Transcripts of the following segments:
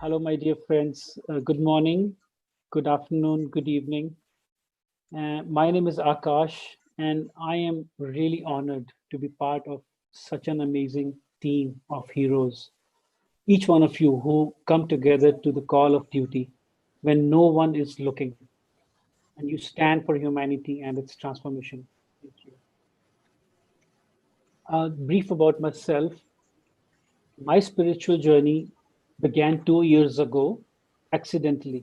Hello, my dear friends. Good morning, good afternoon, good evening. My name is Akash, and I am really honored to be part of such an amazing team of heroes. Each one of you who come together to the call of duty when no one is looking, and you stand for humanity and its transformation. Thank you. Brief about myself. My spiritual journey began 2 years ago, accidentally.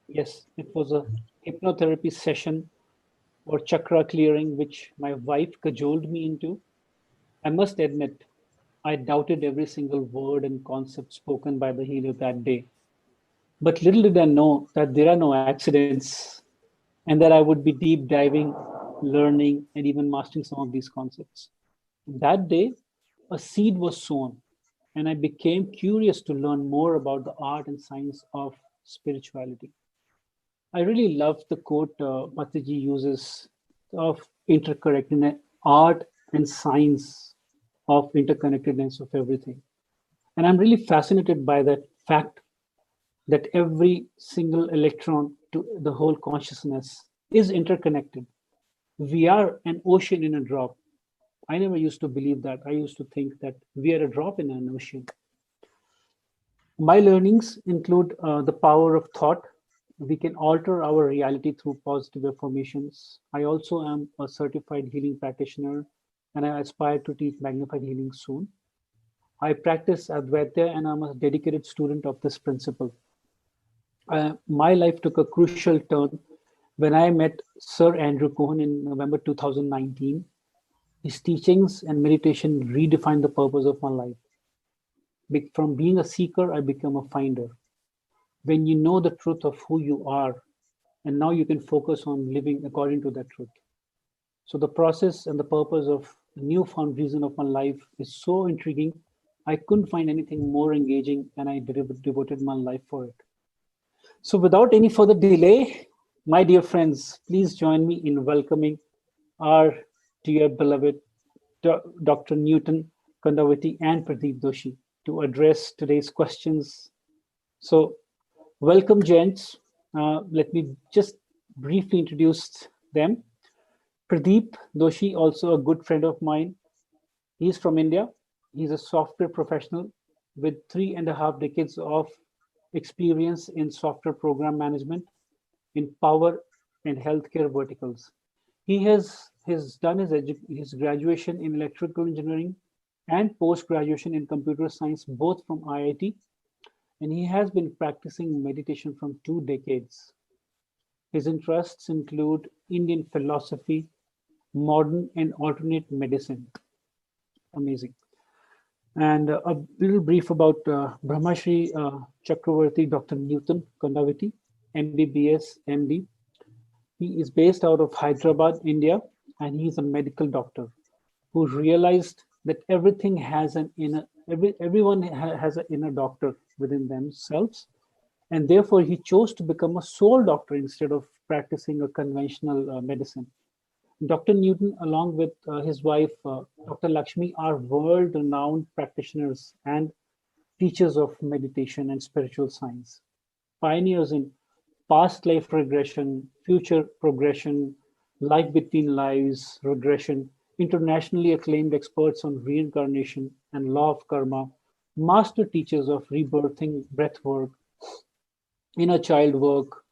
Yes, it was a hypnotherapy session or chakra clearing, which my wife cajoled me into. I must admit, I doubted every single word and concept spoken by the healer that day. But little did I know that there are no accidents and that I would be deep diving, learning, and even mastering some of these concepts. That day, a seed was sown, and I became curious to learn more about the art and science of spirituality. I really love the quote Mataji uses of interconnectedness, art and science of interconnectedness of everything. And I'm really fascinated by that fact that every single electron to the whole consciousness is interconnected. We are an ocean in a drop. I never used to believe that. I used to think that we are a drop in an ocean. My learnings include the power of thought. We can alter our reality through positive affirmations. I also am a certified healing practitioner and I aspire to teach magnified healing soon. I practice Advaita and I'm a dedicated student of this principle. My life took a crucial turn when I met Sir Andrew Cohen in November 2019. His teachings and meditation redefined the purpose of my life. From being a seeker, I became a finder. When you know the truth of who you are, and now you can focus on living according to that truth. So the process and the purpose of the newfound reason of my life is so intriguing. I couldn't find anything more engaging, and I devoted my life for it. So without any further delay, my dear friends, please join me in welcoming our dear beloved Dr. Newton, Kondaveti, and Pradeep Doshi to address today's questions. So welcome, gents. Let me just briefly introduce them. Pradeep Doshi, also a good friend of mine. He's from India. He's a software professional with 3.5 decades of experience in software program management in power and healthcare verticals. He has done his graduation in electrical engineering and post graduation in computer science, both from IIT, and he has been practicing meditation from 2 decades. His interests include Indian philosophy, modern and alternate medicine. Amazing. And a little brief about Brahmashri Chakravarti Dr. Newton Kondaveti, MBBS, MD. He is based out of Hyderabad, India, and he's a medical doctor who realized that everything has an inner, everyone has an inner doctor within themselves, and therefore he chose to become a soul doctor instead of practicing a conventional medicine. Dr. Newton, along with his wife, Dr. Lakshmi, are world renowned practitioners and teachers of meditation and spiritual science, pioneers in past life regression, future progression, life between lives regression, internationally acclaimed experts on reincarnation and law of karma, master teachers of rebirthing breath work, inner child work,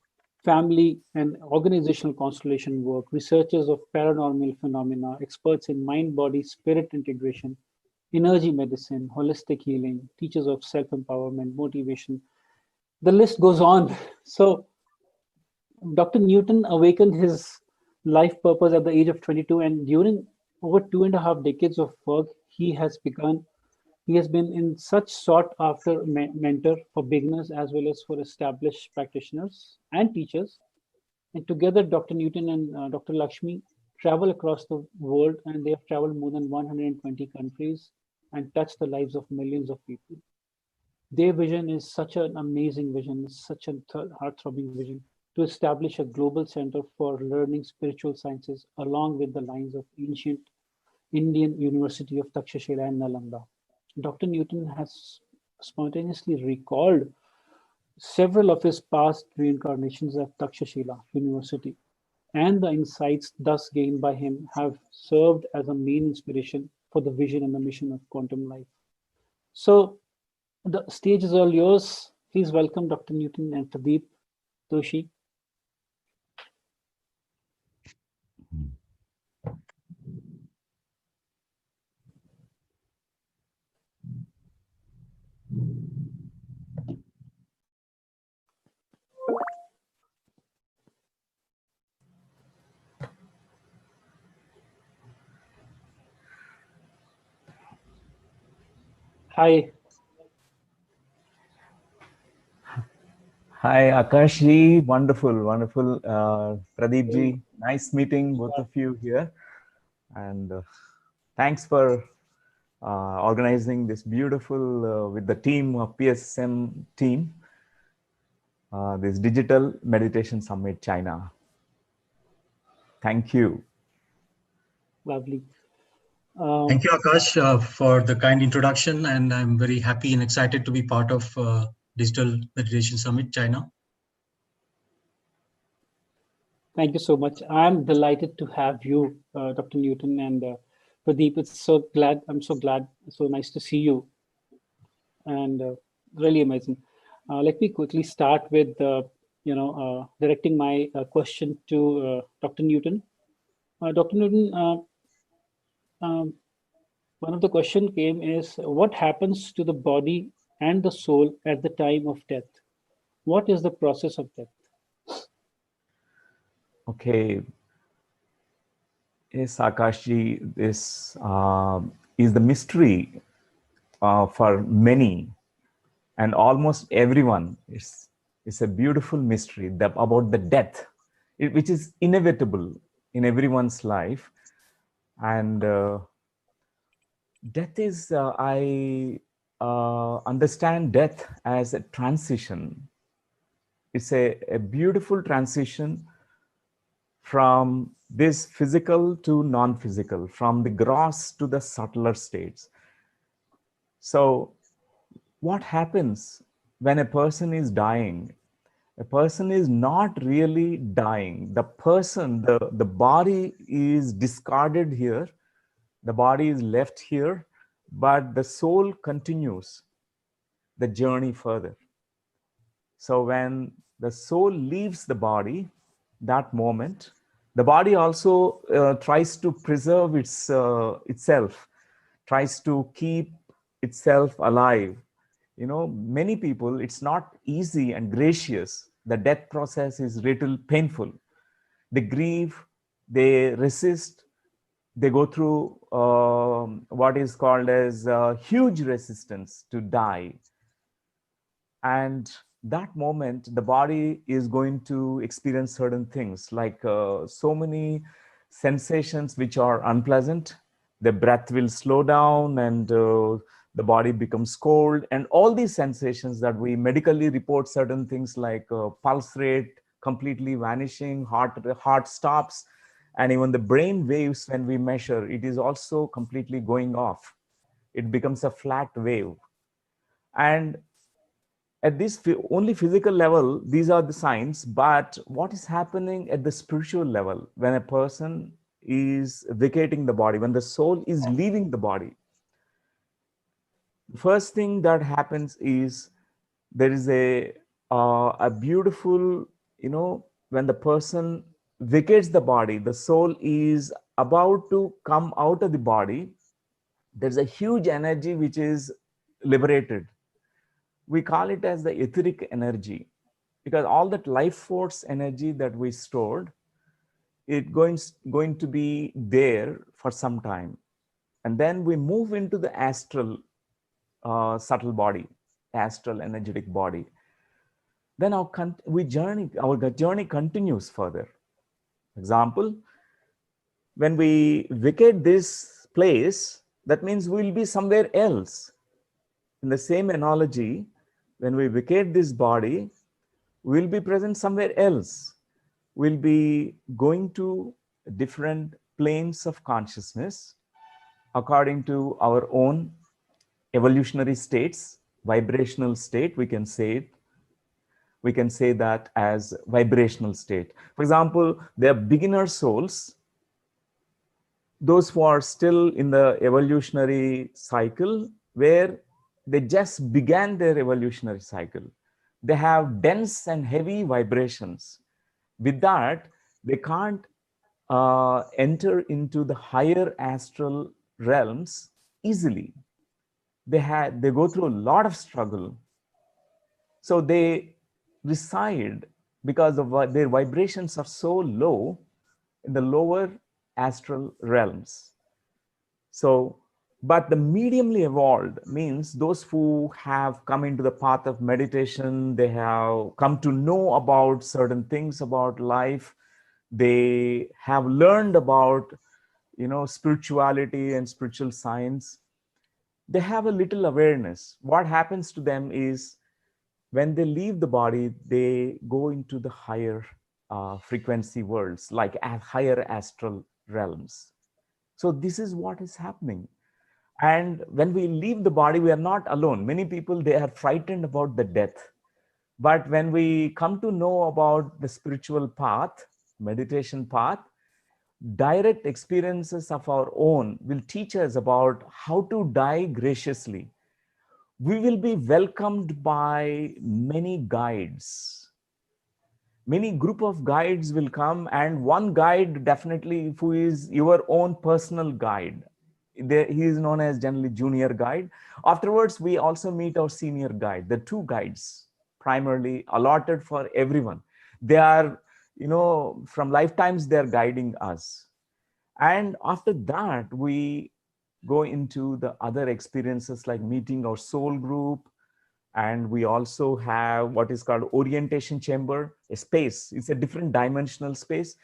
family and organizational constellation work, researchers of paranormal phenomena, experts in mind body spirit integration, energy medicine, holistic healing, teachers of self empowerment, motivation. The list goes on. So, Dr. Newton awakened his life purpose at the age of 22, and during over 2.5 decades of work, he has been in such sought after mentor for beginners as well as for established practitioners and teachers. And together, Dr. Newton and Dr. Lakshmi travel across the world, and they have traveled more than 120 countries and touched the lives of millions of people. Their vision is such an amazing vision, such a heart-throbbing vision to establish a global center for learning spiritual sciences along with the lines of ancient Indian University of Takshashila and Nalanda. Dr. Newton has spontaneously recalled several of his past reincarnations at Takshashila University, and the insights thus gained by him have served as a main inspiration for the vision and the mission of quantum life. So the stage is all yours. Please welcome Dr. Newton and Pradeep Doshi. Hi. Hi, Akash ji. Wonderful, wonderful. Pradeep Very ji, nice meeting both glad. of you here. And thanks for organizing this beautiful, with the team of PSSM team, this Digital Meditation Summit China. Thank you. Lovely. Thank you, Akash, for the kind introduction. And I'm very happy and excited to be part of Digital Meditation Summit China. Thank you so much. I'm delighted to have you, Dr. Newton and Pradeep. I'm so glad. So nice to see you, and really amazing. Let me quickly start with, directing my question to Dr. Newton. Dr. Newton, um, one of the question came is, what happens to the body and the soul at the time of death? What is the process of death? Okay. Yes, Akash ji, this is the mystery for many and almost everyone. It's a beautiful mystery about the death, which is inevitable in everyone's life. And death is, I understand death as a transition. It's a beautiful transition from this physical to non-physical, from the gross to the subtler states. So what happens when a person is dying? A person is not really dying. The body is discarded here, the body is left here, but the soul continues the journey further. So when the soul leaves the body, that moment, the body also tries to preserve itself, tries to keep itself alive. You know, many people, it's not easy and gracious. The death process is little painful. They grieve, they resist, they go through what is called as huge resistance to die. And that moment, the body is going to experience certain things, like so many sensations which are unpleasant. The breath will slow down, and the body becomes cold, and all these sensations that we medically report, certain things like pulse rate completely vanishing, heart stops, and even the brain waves, when we measure, it is also completely going off. It becomes a flat wave. And at this only physical level, these are the signs. But what is happening at the spiritual level when a person is vacating the body, when the soul is leaving the body? The first thing that happens is there is a beautiful, you know, when the person vacates the body, the soul is about to come out of the body. There's a huge energy which is liberated. We call it as the etheric energy, because all that life force energy that we stored, it going to be there for some time. And then we move into the astral subtle body, astral energetic body. Then our journey continues further. Example, when we vacate this place, that means we'll be somewhere else. In the same analogy, when we vacate this body, we'll be present somewhere else. We'll be going to different planes of consciousness according to our own evolutionary states, vibrational state, we can say it. We can say that as vibrational state. For example, there are beginner souls, those who are still in the evolutionary cycle where they just began their evolutionary cycle. They have dense and heavy vibrations. With that, they can't enter into the higher astral realms easily. They go through a lot of struggle. So they reside because of their vibrations are so low in the lower astral realms. So, but the mediumly evolved means those who have come into the path of meditation, they have come to know about certain things about life, they have learned about, spirituality and spiritual science. They have a little awareness. What happens to them is when they leave the body, they go into the higher frequency worlds, like higher astral realms. So this is what is happening. And when we leave the body, we are not alone. Many people, they are frightened about the death. But when we come to know about the spiritual path, meditation path, direct experiences of our own will teach us about how to die graciously. We will be welcomed by many guides. Many group of guides will come, and one guide definitely who is your own personal guide. He is known as generally junior guide. Afterwards, we also meet our senior guide, the two guides primarily allotted for everyone. They are, from lifetimes, they are guiding us. And after that, we go into the other experiences like meeting our soul group. And we also have what is called orientation chamber, a space. It's a different dimensional space.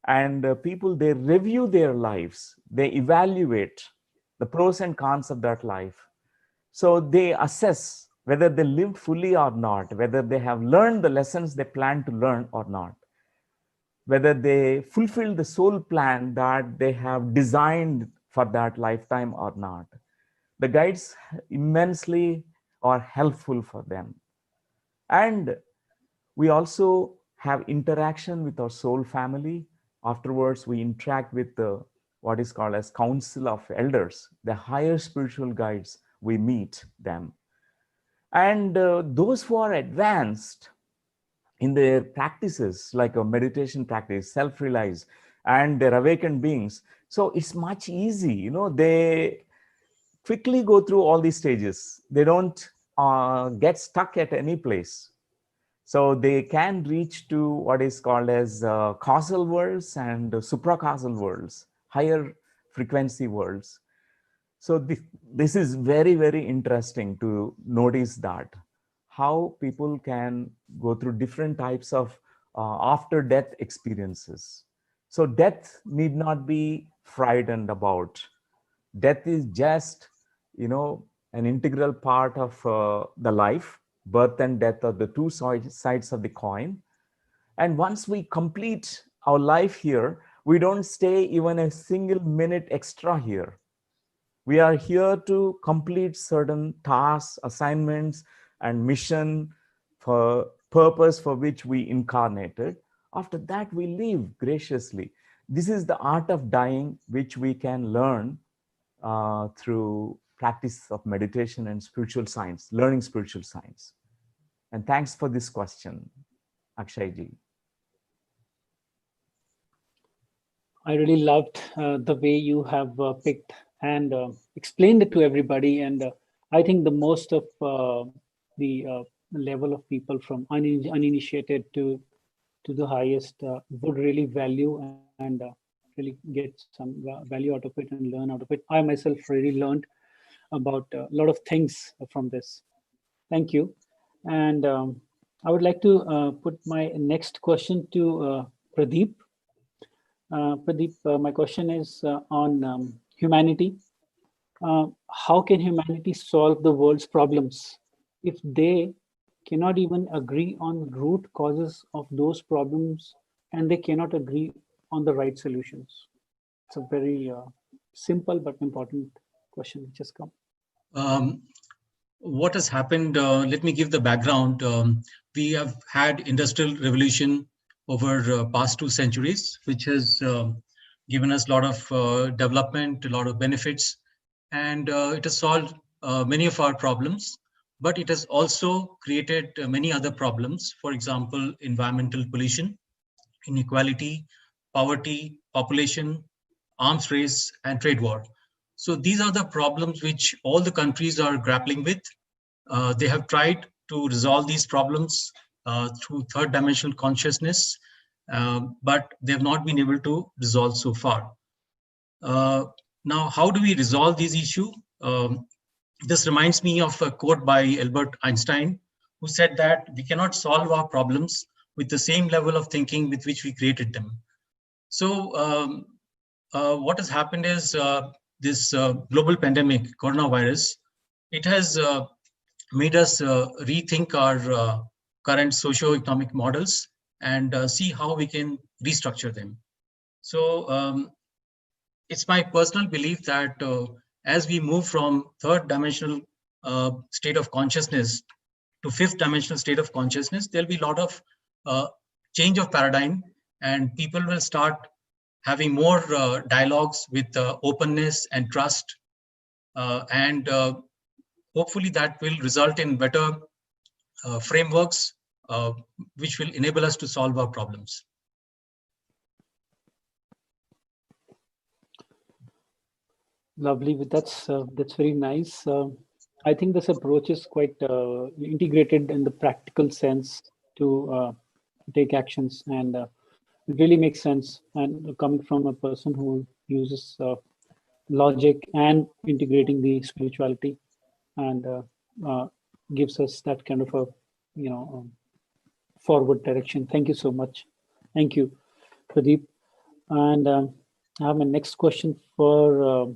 And people, they review their lives. They evaluate the pros and cons of that life. So they assess whether they lived fully or not, whether they have learned the lessons they plan to learn or not, whether they fulfill the soul plan that they have designed for that lifetime or not. The guides immensely are helpful for them. And we also have interaction with our soul family. Afterwards, we interact with what is called as council of elders, the higher spiritual guides. We meet them. And those who are advanced in their practices, like a meditation practice, self-realize, and they're awakened beings. So it's much easy, they quickly go through all these stages. They don't get stuck at any place. So they can reach to what is called as causal worlds and supracausal worlds, higher frequency worlds. So this is very, very interesting to notice that how people can go through different types of after death experiences. So death need not be frightened about. Death is just, an integral part of the life. Birth and death are the two sides of the coin. And once we complete our life here, we don't stay even a single minute extra here. We are here to complete certain tasks, assignments, and mission for purpose for which we incarnated. After that, we leave graciously. This is the art of dying, which we can learn through practice of meditation and spiritual science, learning spiritual science. And thanks for this question, Akshayji. I really loved the way you have picked and explained it to everybody. And I think the most of the level of people from uninitiated to the highest would really value and really get some value out of it and learn out of it. I myself really learned about a lot of things from this. Thank you. And I would like to put my next question to Pradeep. Pradeep, my question is on humanity. How can humanity solve the world's problems if they cannot even agree on root causes of those problems and they cannot agree on the right solutions? It's a very simple but important question which has come. What has happened, let me give the background. we have had industrial revolution over past 2 centuries, which has given us a lot of development, a lot of benefits, and it has solved many of our problems. But it has also created many other problems. For example, environmental pollution, inequality, poverty, population, arms race, and trade war. So these are the problems which all the countries are grappling with. They have tried to resolve these problems through third dimensional consciousness, but they have not been able to resolve so far. Now, how do we resolve these issues? This reminds me of a quote by Albert Einstein, who said that we cannot solve our problems with the same level of thinking with which we created them. So what has happened is this global pandemic, coronavirus, it has made us rethink our current socio-economic models and see how we can restructure them. So it's my personal belief that as we move from third dimensional state of consciousness to fifth dimensional state of consciousness, there'll be a lot of change of paradigm, and people will start having more dialogues with openness and trust, and hopefully that will result in better frameworks which will enable us to solve our problems. Lovely. That's very nice. I think this approach is quite integrated in the practical sense to take actions, and it really makes sense. And coming from a person who uses logic and integrating the spirituality, and gives us that kind of a forward direction. Thank you so much. Thank you, Pradeep. And I have my next question for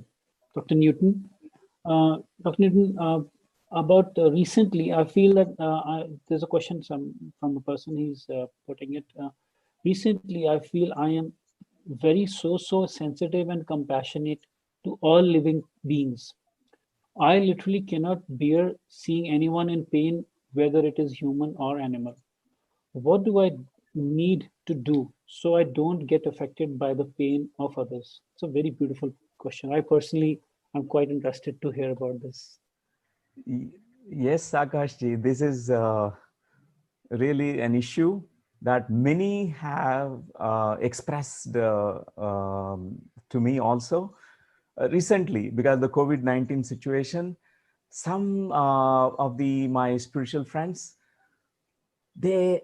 Dr. Newton. Dr. Newton, about recently, I feel that there's a question from a person, he's putting it. Recently, I feel I am very so sensitive and compassionate to all living beings. I literally cannot bear seeing anyone in pain, whether it is human or animal. What do I need to do so I don't get affected by the pain of others? It's a very beautiful question. I personally am quite interested to hear about this. Yes, Akashji, this is really an issue that many have expressed to me also recently, because the COVID-19 situation. Some of my spiritual friends, they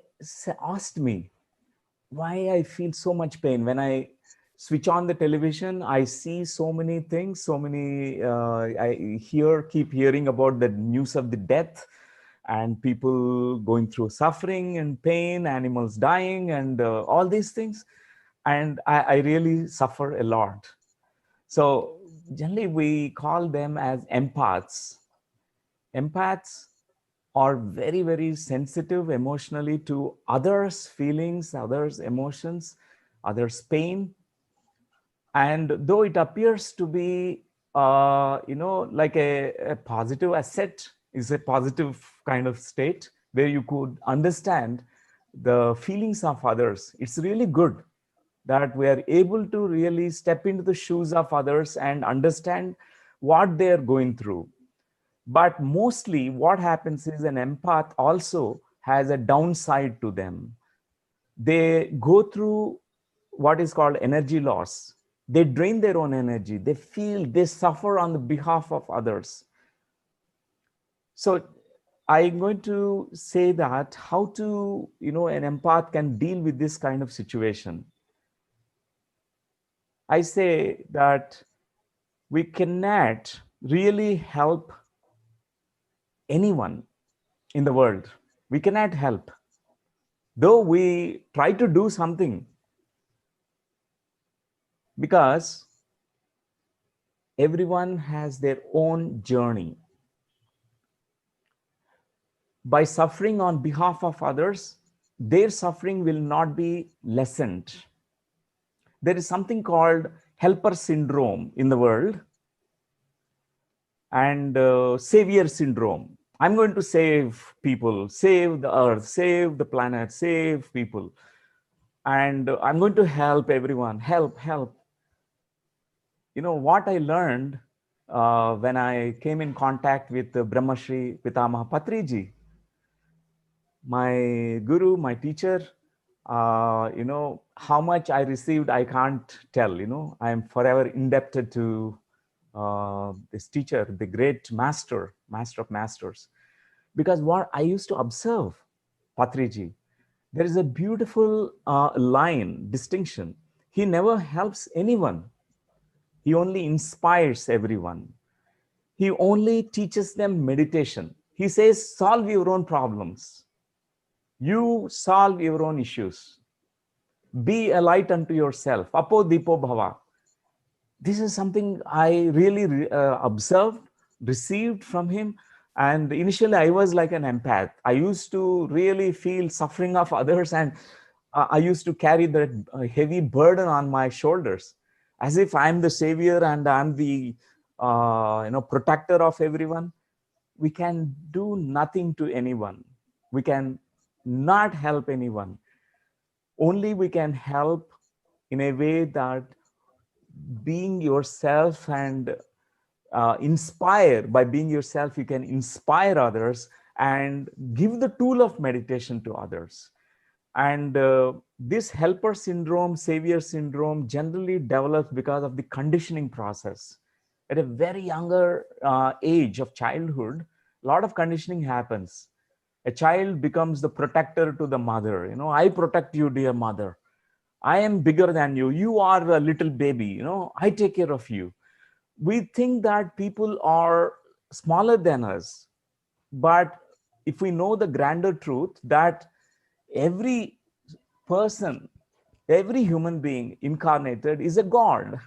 asked me why I feel so much pain when I switch on the television. I see so many things, so many, I keep hearing about the news of the death and people going through suffering and pain, animals dying, and all these things. And I really suffer a lot. So generally we call them as empaths. Empaths are very, very sensitive emotionally to others' feelings, others' emotions, others' pain. And though it appears to be, like a positive asset, is a positive kind of state where you could understand the feelings of others, it's really good that we are able to really step into the shoes of others and understand what they're going through. But mostly what happens is an empath also has a downside to them. They go through what is called energy loss. They drain their own energy. They feel, they suffer on the behalf of others. So I'm going to say that how to, an empath can deal with this kind of situation. I say that we cannot really help anyone in the world. We cannot help. Though we try to do something, because everyone has their own journey. By suffering on behalf of others, their suffering will not be lessened. There is something called helper syndrome in the world and savior syndrome. I'm going to save people, save the earth, save the planet, save people. And I'm going to help everyone, help. What I learned when I came in contact with Brahmashri Pitamaha Patriji, my guru, my teacher, how much I received, I can't tell. I am forever indebted to this teacher, the great master of masters. Because what I used to observe, Patriji, there is a beautiful line, distinction. He never helps anyone. He only inspires everyone. He only teaches them meditation. He says, solve your own problems. You solve your own issues. Be a light unto yourself. Apo dipo bhava. This is something I really observed, received from him. And initially, I was like an empath. I used to really feel suffering of others, and I used to carry that heavy burden on my shoulders, as if I'm the savior and I'm the protector of everyone. We can do nothing to anyone. We can not help anyone. Only we can help in a way that being yourself and inspire. By being yourself, you can inspire others and give the tool of meditation to others. And this helper syndrome, savior syndrome generally develops because of the conditioning process. At a very younger age of childhood, a lot of conditioning happens. A child becomes the protector to the mother. I protect you, dear mother. I am bigger than you. You are a little baby. I take care of you. We think that people are smaller than us. But if we know the grander truth that every person, every human being incarnated is a God.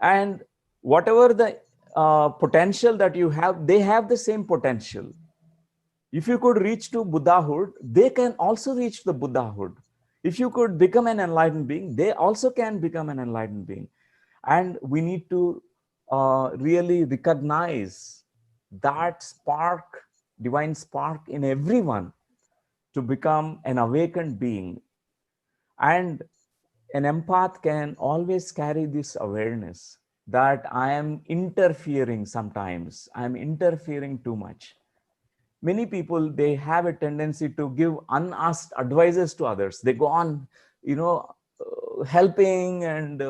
And whatever the potential that you have, they have the same potential. If you could reach to Buddhahood, they can also reach the Buddhahood. If you could become an enlightened being, they also can become an enlightened being. And we need to really recognize that spark, divine spark in everyone to become an awakened being. And an empath can always carry this awareness that I am interfering sometimes, I'm interfering too much. Many people, they have a tendency to give unasked advices to others. They go on, helping and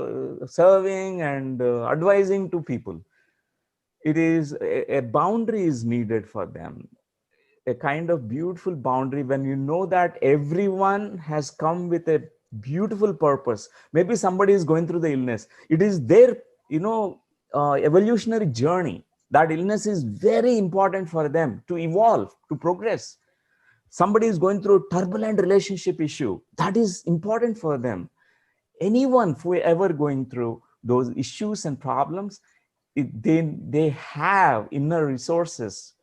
serving and advising to people. It is a boundary is needed for them, a kind of beautiful boundary when you know that everyone has come with a beautiful purpose. Maybe somebody is going through the illness. It is their evolutionary journey. That illness is very important for them to evolve, to progress. Somebody is going through a turbulent relationship issue. That is important for them. Anyone who ever going through those issues and problems, they have inner resources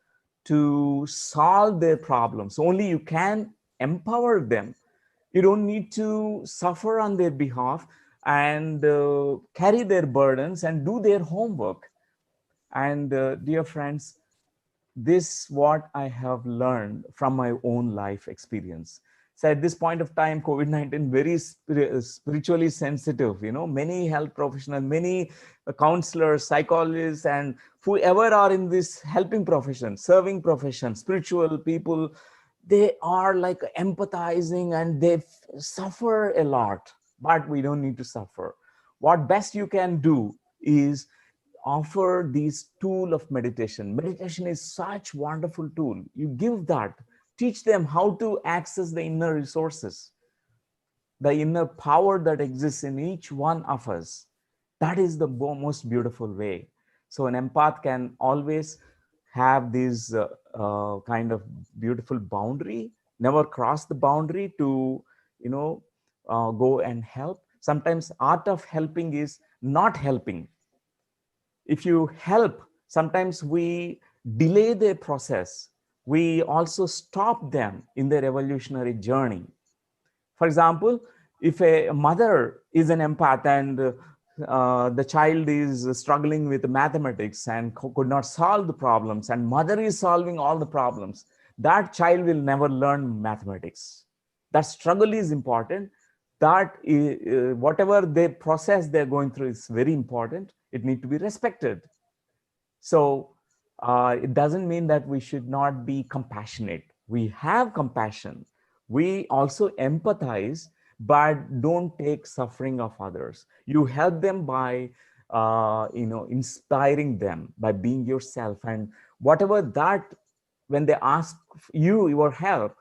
to solve their problems. Only you can empower them. You don't need to suffer on their behalf and carry their burdens and do their homework. And dear friends, this what I have learned from my own life experience. So at this point of time, COVID-19 very spiritually sensitive. Many health professionals, many counselors, psychologists, and whoever are in this helping profession, serving profession, spiritual people, they are like empathizing and they suffer a lot. But we don't need to suffer. What best you can do is offer these tool of meditation. Meditation is such wonderful tool. You give that, teach them how to access the inner resources, the inner power that exists in each one of us. That is the most beautiful way. So an empath can always have this kind of beautiful boundary, never cross the boundary to, go and help. Sometimes art of helping is not helping. If you help, sometimes we delay their process. We also stop them in their evolutionary journey. For example, if a mother is an empath and the child is struggling with mathematics and could not solve the problems, and mother is solving all the problems, that child will never learn mathematics. That struggle is important. That whatever they process they're going through is very important. It needs to be respected. So it doesn't mean that we should not be compassionate. We have compassion. We also empathize, but don't take suffering of others. You help them by, inspiring them by being yourself, and whatever that, when they ask you your help,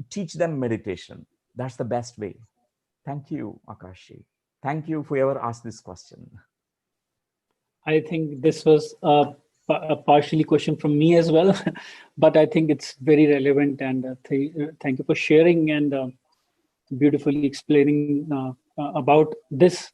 teach them meditation. That's the best way. Thank you, Akashi. Thank you, whoever asked this question. I think this was a partially question from me as well, but I think it's very relevant. And thank you for sharing and beautifully explaining about this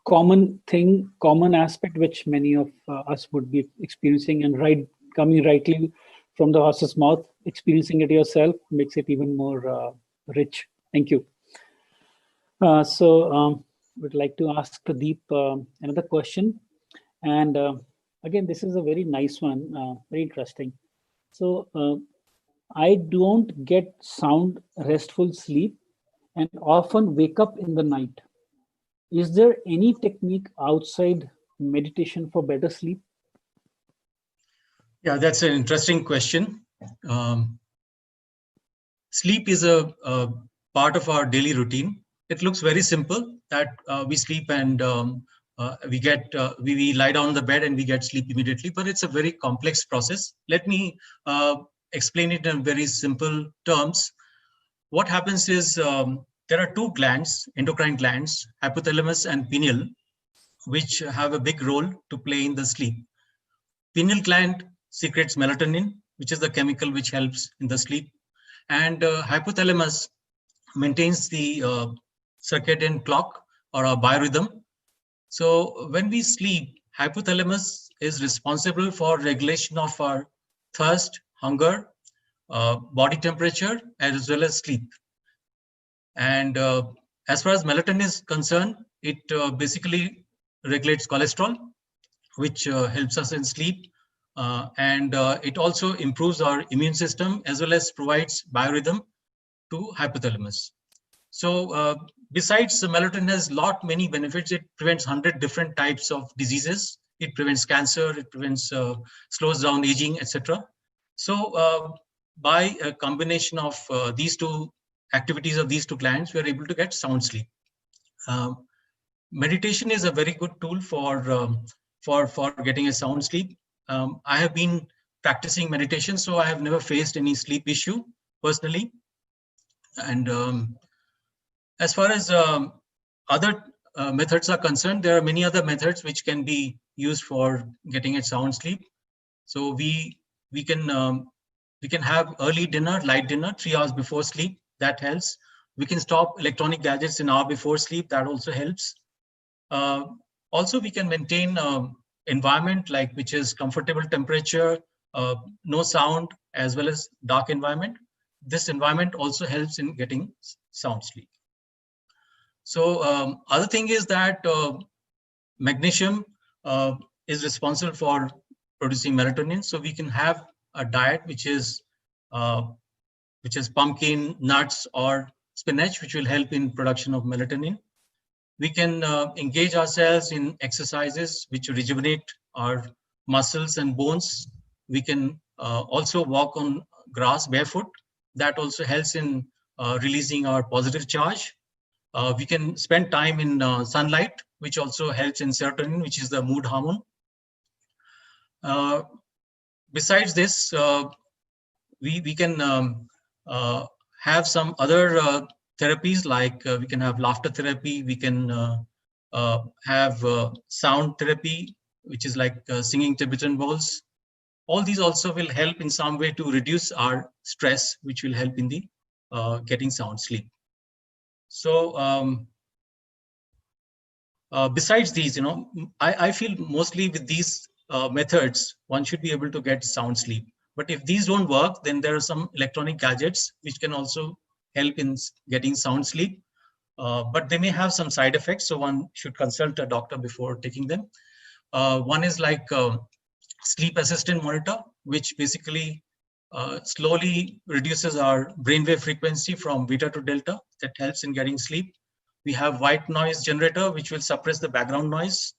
common thing, common aspect, which many of us would be experiencing, and coming rightly from the horse's mouth, experiencing it yourself makes it even more rich. Thank you. So would like to ask Pradeep another question. And again, this is a very nice one, very interesting. So I don't get sound, restful sleep and often wake up in the night. Is there any technique outside meditation for better sleep? Yeah, that's an interesting question. Sleep is a part of our daily routine. It looks very simple that we sleep and we lie down on the bed and we get sleep immediately, but it's a very complex process. Let me explain it in very simple terms. What happens is there are two glands, endocrine glands, hypothalamus and pineal, which have a big role to play in the sleep. Pineal gland secretes melatonin, which is the chemical which helps in the sleep, and hypothalamus maintains the circadian clock or a biorhythm. So when we sleep, hypothalamus is responsible for regulation of our thirst, hunger, body temperature, as well as sleep. And as far as melatonin is concerned, it basically regulates cholesterol, which helps us in sleep. And it also improves our immune system as well as provides biorhythm to hypothalamus. So besides, the melatonin has many benefits. It prevents 100 different types of diseases. It prevents cancer, it prevents, slows down aging, etc. So by a combination of these two activities of these two glands, we are able to get sound sleep. Meditation is a very good tool for getting a sound sleep. I have been practicing meditation, so I have never faced any sleep issue personally. And as far as other methods are concerned, there are many other methods which can be used for getting a sound sleep. So we can have early dinner, light dinner, 3 hours before sleep. That helps. We can stop electronic gadgets an hour before sleep. That also helps. Also, we can maintain environment which is comfortable temperature, no sound, as well as dark environment. This environment also helps in getting sound sleep. So other thing is that magnesium is responsible for producing melatonin. So we can have a diet which is pumpkin, nuts, or spinach, which will help in production of melatonin. We can engage ourselves in exercises which rejuvenate our muscles and bones. We can also walk on grass barefoot. That also helps in releasing our positive charge. We can spend time in sunlight, which also helps in serotonin, which is the mood hormone. Besides this, we can have some other therapies, like we can have laughter therapy, we can have sound therapy, which is like singing Tibetan bowls. All these also will help in some way to reduce our stress, which will help in the getting sound sleep. So besides these, I feel mostly with these methods, one should be able to get sound sleep. But if these don't work, then there are some electronic gadgets which can also help in getting sound sleep. but they may have some side effects. So one should consult a doctor before taking them. One is like sleep assistant monitor, which basically slowly reduces our brainwave frequency from beta to delta. That helps in getting sleep. We have white noise generator, which will suppress the background noise,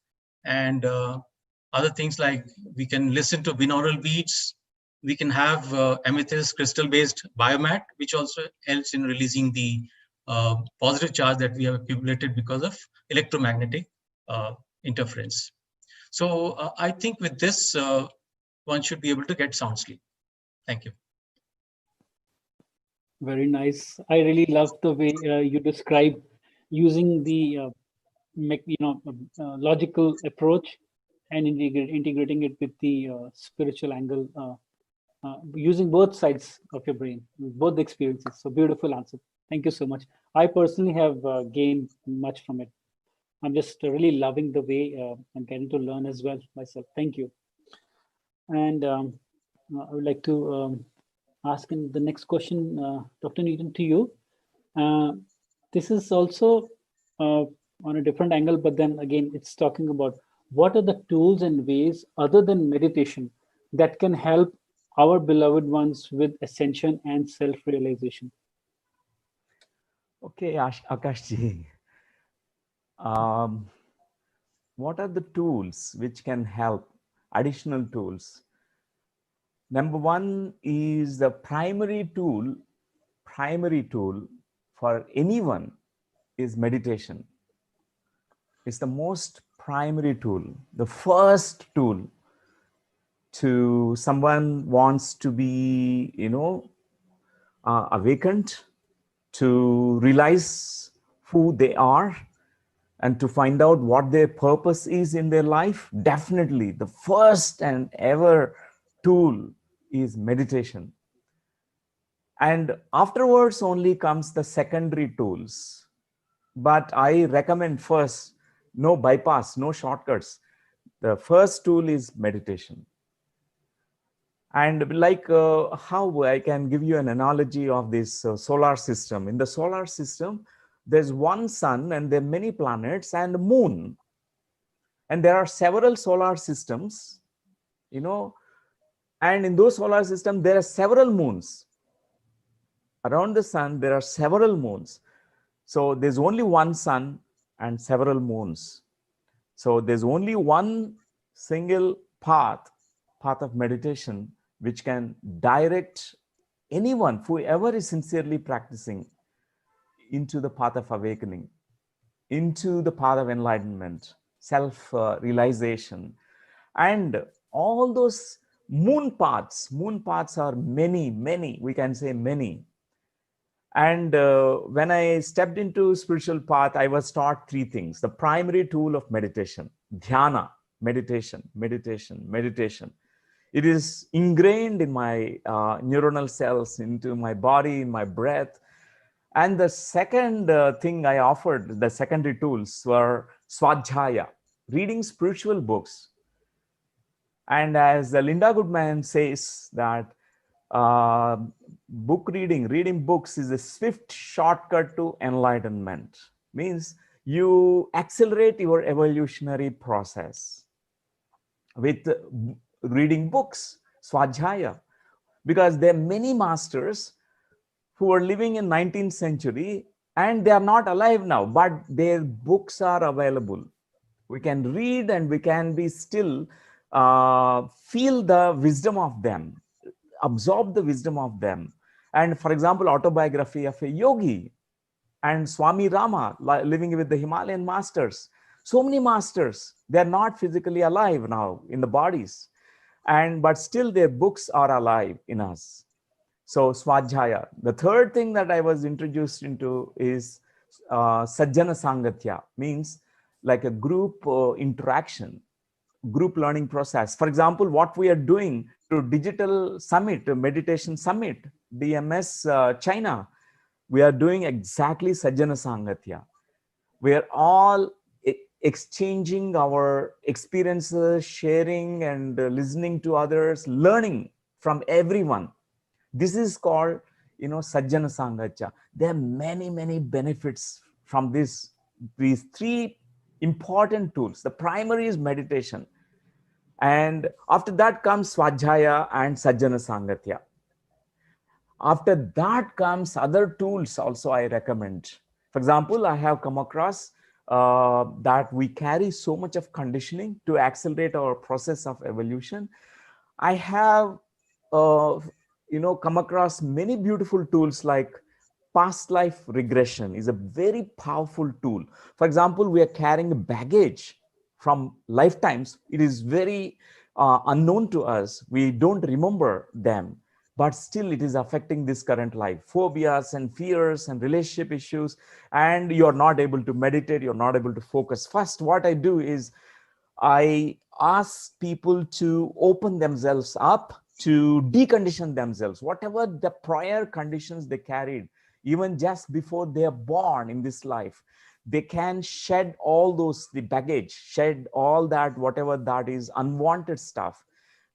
and other things like we can listen to binaural beats. We can have amethyst crystal-based biomat, which also helps in releasing the positive charge that we have accumulated because of electromagnetic interference. So I think with this, one should be able to get sound sleep. Thank you. Very nice. I really love the way you describe using the logical approach and integrating it with the spiritual angle, using both sides of your brain, both the experiences. So beautiful answer. Thank you so much. I personally have gained much from it. I'm just really loving the way I'm getting to learn as well myself. Thank you. And I would like to ask in the next question, Dr. Newton, to you. This is also on a different angle, but then again, it's talking about what are the tools and ways other than meditation that can help our beloved ones with ascension and self-realization. Okay, Akashji. What are the tools which can help? Additional tools. Number one is the primary tool for anyone is meditation. It's the most primary tool, the first tool to someone wants to be, awakened, to realize who they are and to find out what their purpose is in their life. Definitely the first and ever tool is meditation. And afterwards only comes the secondary tools. But I recommend first, no bypass, no shortcuts. The first tool is meditation. And like how I can give you an analogy of this solar system. In the solar system, there's one sun and there are many planets and moon. And there are several solar systems, and in those solar systems, there are several moons. Around the sun, there are several moons. So there's only one sun and several moons. So there's only one single path of meditation, which can direct anyone, whoever is sincerely practicing, into the path of awakening, into the path of enlightenment, self-realization. And all those moon paths are many, we can say many. And when I stepped into spiritual path, I was taught three things. The primary tool of meditation, dhyana, meditation. It is ingrained in my neuronal cells, into my body, in my breath. And the second thing I offered, the secondary tools, were swadhyaya, reading spiritual books. And as Linda Goodman says that reading books is a swift shortcut to enlightenment. Means you accelerate your evolutionary process with reading books, swadhyaya, because there are many masters who are living in 19th century and they are not alive now, but their books are available. We can read and we can be still feel the wisdom of them, absorb the wisdom of them. And for example, autobiography of a yogi and Swami Rama living with the Himalayan masters. So many masters, they're not physically alive now in the bodies, but still their books are alive in us. So swadhyaya. The third thing that I was introduced into is sajjana sangatya, means like a group interaction, group learning process. For example, what we are doing to digital summit, meditation summit, DMS China, we are doing exactly sajjana sangatya. We are all exchanging our experiences, sharing and listening to others, learning from everyone. This is called, sajjana sangatya. There are many benefits from these three important tools. The primary is meditation. And after that comes Svadhyaya and Sajjana Sangatya. After that comes other tools also I recommend. For example, I have come across that we carry so much of conditioning to accelerate our process of evolution. I have, uh, come across many beautiful tools like past life regression is a very powerful tool. For example, we are carrying baggage from lifetimes. It is very unknown to us. We don't remember them, but still it is affecting this current life. Phobias and fears and relationship issues, and you're not able to meditate, you're not able to focus. First, what I do is I ask people to open themselves up, to decondition themselves, whatever the prior conditions they carried, even just before they are born in this life. They can shed all those, the baggage, shed all that, whatever that is unwanted stuff.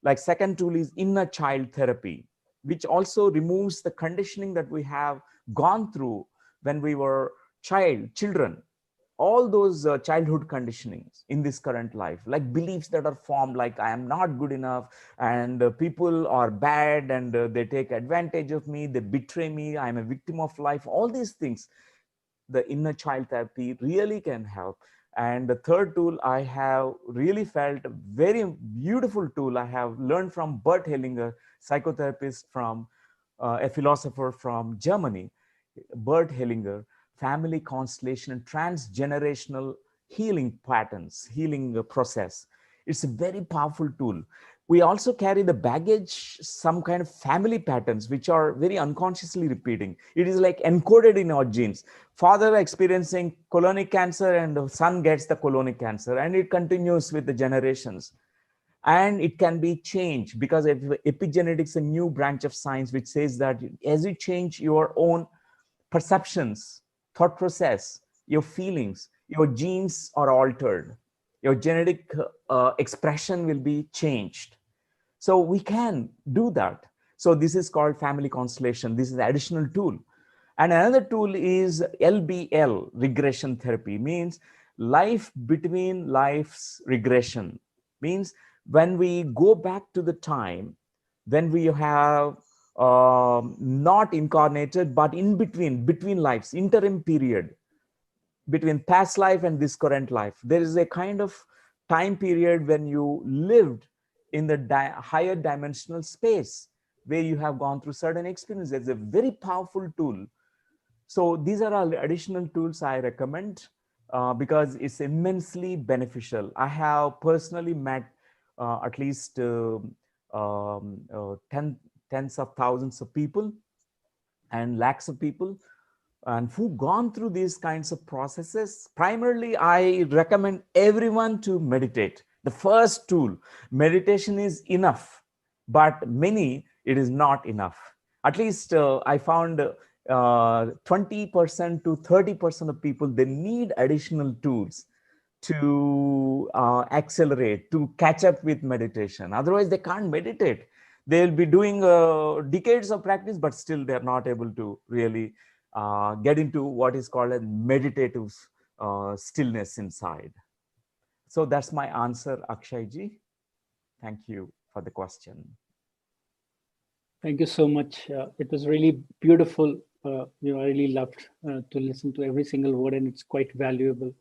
Like second tool is inner child therapy, which also removes the conditioning that we have gone through when we were children, all those childhood conditionings in this current life, like beliefs that are formed, like I am not good enough, and people are bad, and they take advantage of me, they betray me, I am a victim of life. All these things, the inner child therapy really can help. And the third tool I have really felt very beautiful tool I have learned from Bert Hellinger, psychotherapist from a philosopher from Germany. Bert Hellinger, family constellation and transgenerational healing patterns, healing process. It's a very powerful tool. We also carry the baggage, some kind of family patterns, which are very unconsciously repeating. It is like encoded in our genes. Father experiencing colonic cancer and the son gets the colonic cancer, and it continues with the generations. And it can be changed because epigenetics, a new branch of science, which says that as you change your own perceptions, thought process, your feelings, your genes are altered. Your genetic expression will be changed. So we can do that. So this is called family constellation. This is an additional tool. And another tool is LBL, regression therapy, means life between lives regression. Means when we go back to the time when we have not incarnated, but in between lives, interim period, between past life and this current life, there is a kind of time period when you lived in the higher dimensional space where you have gone through certain experiences. It's a very powerful tool. So these are all additional tools I recommend because it's immensely beneficial. I have personally met at least tens of thousands of people and lakhs of people, and who gone through these kinds of processes. Primarily, I recommend everyone to meditate. The first tool, meditation is enough, but many, it is not enough. At least I found 20% to 30% of people, they need additional tools to accelerate, to catch up with meditation. Otherwise, they can't meditate. They'll be doing decades of practice, but still they're not able to really get into what is called a meditative stillness inside. So that's my answer, Akshay ji. Thank you for the question. Thank you so much. It was really beautiful. I really loved to listen to every single word, and it's quite valuable.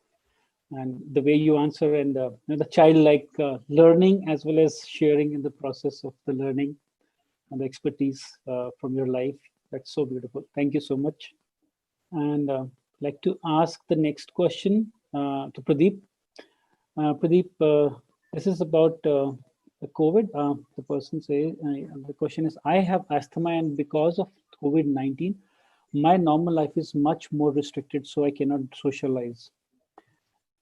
And the way you answer, and the childlike learning as well as sharing in the process of the learning and the expertise from your life, that's so beautiful. Thank you so much. And like to ask the next question to Pradeep. Pradeep, this is about the COVID. The person says, the question is, I have asthma, and because of COVID-19, my normal life is much more restricted, so I cannot socialize.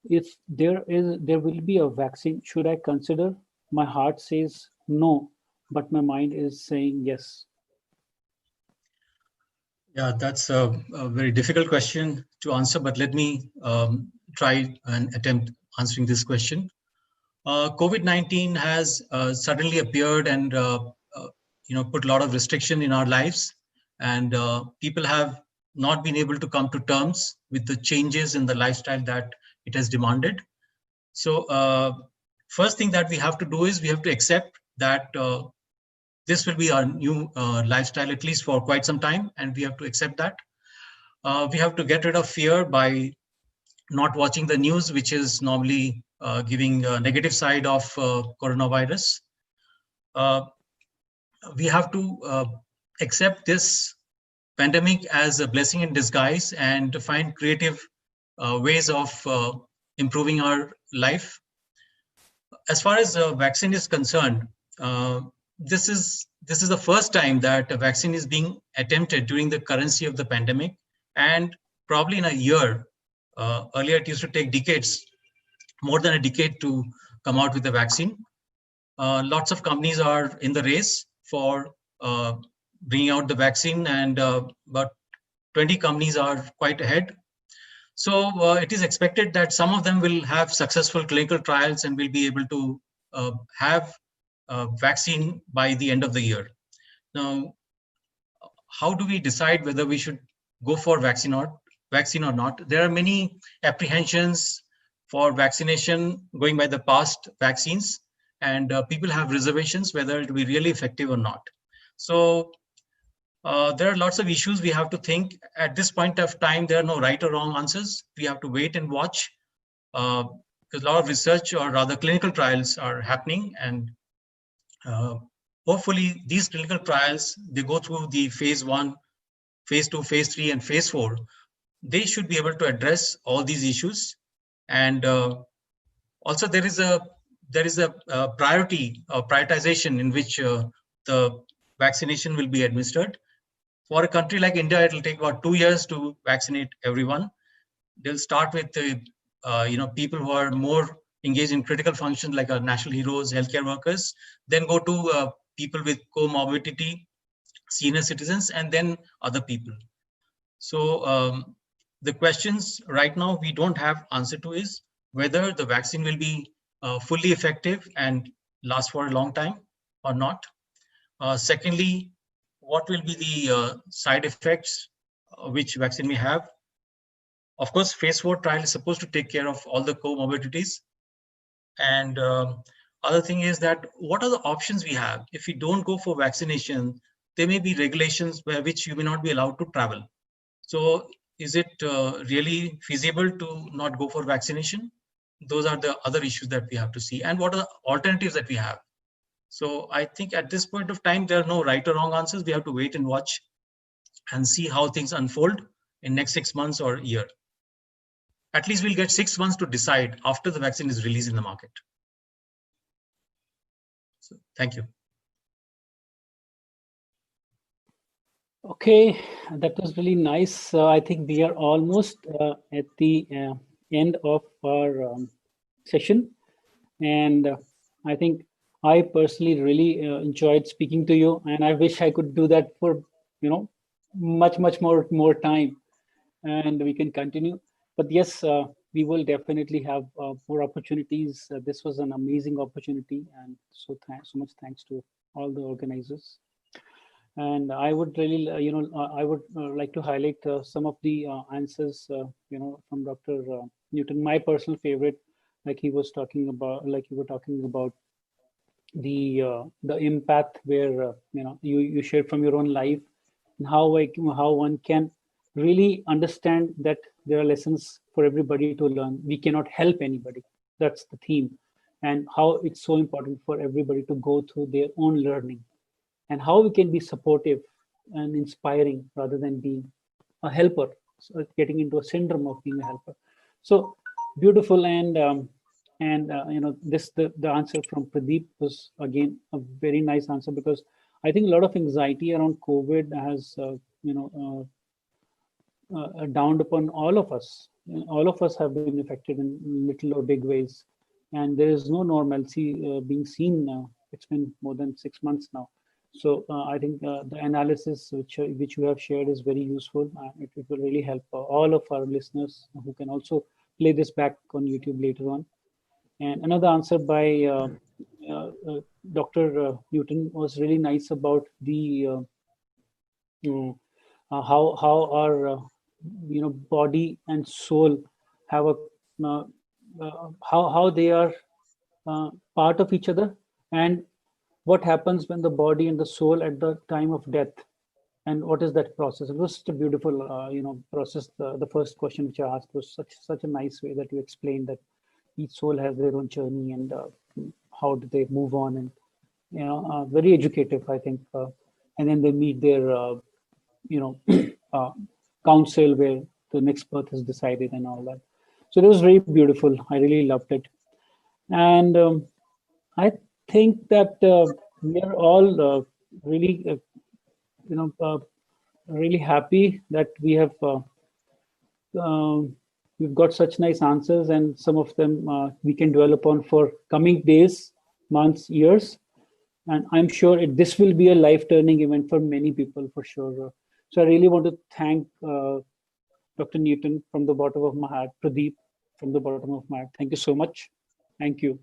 If there will be a vaccine, should I consider? My heart says no, but my mind is saying yes. Yeah, that's a very difficult question to answer, but let me try and attempt answering this question. COVID-19 has suddenly appeared and put a lot of restriction in our lives, and people have not been able to come to terms with the changes in the lifestyle that it has demanded. So first thing that we have to do is we have to accept that this will be our new lifestyle, at least for quite some time, and we have to accept that. We have to get rid of fear by not watching the news, which is normally giving a negative side of coronavirus. We have to accept this pandemic as a blessing in disguise and to find creative ways of improving our life. As far as vaccine is concerned, this is the first time that a vaccine is being attempted during the currency of the pandemic, and probably in a year. Earlier, it used to take decades, more than a decade, to come out with a vaccine. Lots of companies are in the race for bringing out the vaccine, and about 20 companies are quite ahead. So it is expected that some of them will have successful clinical trials and will be able to have a vaccine by the end of the year. Now, how do we decide whether we should go for vaccine or not? There are many apprehensions for vaccination going by the past vaccines, and people have reservations whether it will be really effective or not. So there are lots of issues we have to think. At this point of time, there are no right or wrong answers. We have to wait and watch, because a lot of research, or rather clinical trials, are happening, and hopefully these clinical trials, they go through the phase 1, phase 2, phase 3, and phase 4. They should be able to address all these issues. And also there is a prioritization in which the vaccination will be administered. For a country like India, it will take about 2 years to vaccinate everyone. They'll start with people who are more engaged in critical functions, like our national heroes, healthcare workers, then go to people with comorbidity, senior citizens, and then other people. So the questions right now we don't have answer to is whether the vaccine will be fully effective and last for a long time or not. Secondly, what will be the side effects which vaccine may have? Of course, phase 4 trial is supposed to take care of all the comorbidities. And other thing is that what are the options we have? If we don't go for vaccination, there may be regulations by which you may not be allowed to travel. So is it really feasible to not go for vaccination? Those are the other issues that we have to see. And what are the alternatives that we have? So I think at this point of time, there are no right or wrong answers. We have to wait and watch and see how things unfold in next 6 months or a year. At least we'll get 6 months to decide after the vaccine is released in the market. So thank you. Okay, that was really nice. I think we are almost at the end of our session, and I think I personally really enjoyed speaking to you, and I wish I could do that for much more time, and we can continue. But yes, we will definitely have more opportunities. This was an amazing opportunity, and so much thanks to all the organizers. And I would really, I would like to highlight some of the answers, from Dr. Newton. My personal favorite, like you were talking about the empath, where you shared from your own life, and how one can really understand that there are lessons for everybody to learn. We cannot help anybody. That's the theme, and how it's so important for everybody to go through their own learning, and how we can be supportive and inspiring rather than being a helper, so getting into a syndrome of being a helper. So beautiful. And the answer from Pradeep was again a very nice answer, because I think a lot of anxiety around COVID has downed upon all of us. All of us have been affected in little or big ways, and there is no normalcy being seen now. It's been more than 6 months now. So I think the analysis which you have shared is very useful. It will really help all of our listeners, who can also play this back on YouTube later on. And another answer by Dr. Newton was really nice about the how our body and soul have a uh, how they are part of each other, and what happens when the body and the soul at the time of death, and what is that process. It was such a beautiful process. The first question which I asked was such a nice way that you explained that each soul has their own journey, and how do they move on, and very educative, I think. And then they meet their you know uh, council where the next birth is decided and all that. So it was very beautiful. I really loved it. And I think that we are all really you know uh, really happy that we've got such nice answers, and some of them we can dwell upon for coming days, months, years. And I'm sure this will be a life-turning event for many people, for sure. So I really want to thank Dr. Newton from the bottom of my heart, Pradeep from the bottom of my heart. Thank you so much. Thank you.